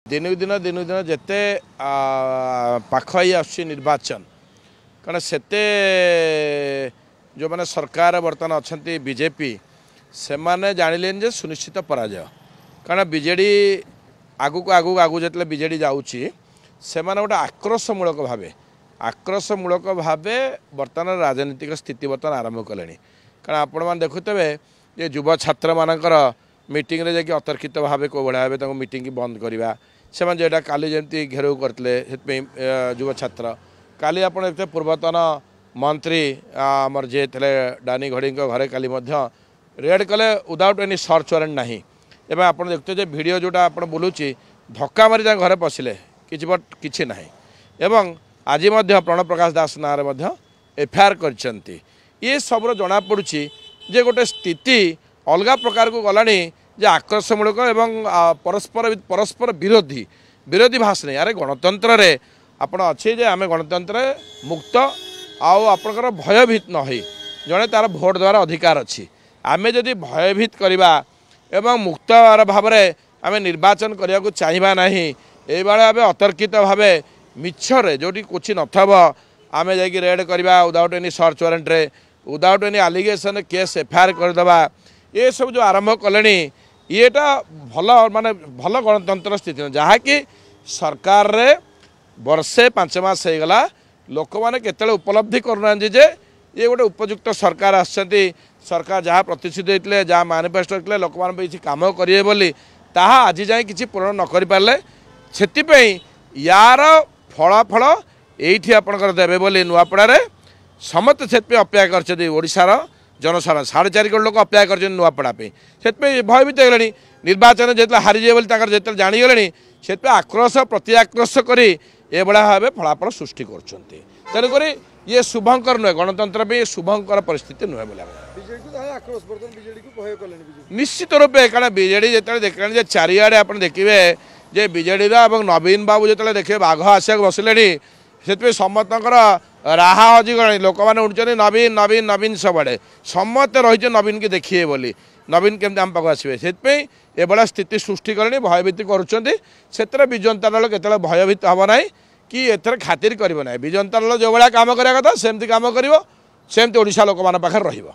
दिनक दिन जिते पाखई निर्वाचन कारण सेते जो मैंने सरकार बर्तमान अच्छा बीजेपी से माने जानिले जे सुनिश्चित पराजय कारण बीजेडी आगु को आगु जो बीजेडी जाऊँगी से गोटे आक्रोशमूलक भाव बर्तमान राजनीतिक स्थिति बर्तमान आरंभ कले कारण आपण मैंने देखुवे ये युवा छात्र मानकर मीटिंग रे जाकि अतर्कित भाव को भाव में मीटिंग की बंद करवा से जोटा काली जमी घेराव करते युवा छात्र काली आप देखते पूर्वतन मंत्री आमर जे थे डानी घड़ी घरे काली रेड कले विदाउट एनी सर्च वारंट ना एवं आप देखते वीडियो जोटा आप बुलूची धक्का मारी घर पशिले किसी ना एवं आज प्रणव प्रकाश दास नाँरे एफआईआर करछंती ये सब जना पड़ुची जे गोटे स्थिति अलग प्रकार को गलानी जे आक्रोशमूलक एवं परस्पर विरोधी भाषण यार गणतंत्र रे आपण अच्छे जे आम गणतंत्र मुक्त आपणकर भयभीत न हो जड़े तार भोट द्वारा अधिकार अच्छी आमे जदि भयभीत करवा एवं मुक्त भाव में आम निर्वाचन करने को चाहिए ना ये भाव अतर्कित भाव मिछरे जोटी कुछ नथब आम जा रेड करवा विदाउट एनी सर्च वारंट रे विदाउट एनी आलिगेशन केस एफआईआर करदे ये सब जो आरंभ कले येटा भल माने भल गणतंत्र स्थिति जहाँकि सरकार रे वर्षे 5 मास हो गला लोक मैंने केतले उपलब्धि करना जे ये गोटे उपयुक्त सरकार आसछंती सरकार जहाँ प्रतिश्रुति देते जहाँ मैनिफेस्टो देते लोक मैंने किसी कम करेंगे बोली ताहा आज जाए किसी पूरण न कर पारे से यार फलाफल ये आपंकर देवे बोली नुआपड़ा समस्त से अपेक्षा करशार जनसाधारण 4.5 करोड़ लोक अपेक्षा कर नुआपड़ा से भयभीत होगले निर्वाचन जो हारीजे बोली जो जाणीगले से आक्रोश प्रति आक्रोश कर भाव फलाफल सृष्टि कर ये शुभंकर नुहे गणतंत्र में शुभंकर परिस्थिति नुहे बोला निश्चित रूपे कारण बीजेडी जो देखने चारिआडे आप देखिए जे बीजेडी नवीन बाबू जो देखिए बाघ आसिया बसिले से समस्त राहा हजिगला लोक मैंने उठुं नवीन नवीन नवीन सबड़े समस्ते रही नवीन की देखिए बोली नवीन केमती आम पाक आसवे से स्थिति सृष्टि कले भयभीत कर विजंता दल के भयभीत हम ना कि एथर खातिर करना विजंता दल जो भाया कम करा कथा सेमती कम कर सेमती ओडिशा लोक मान पाखे रहिबो।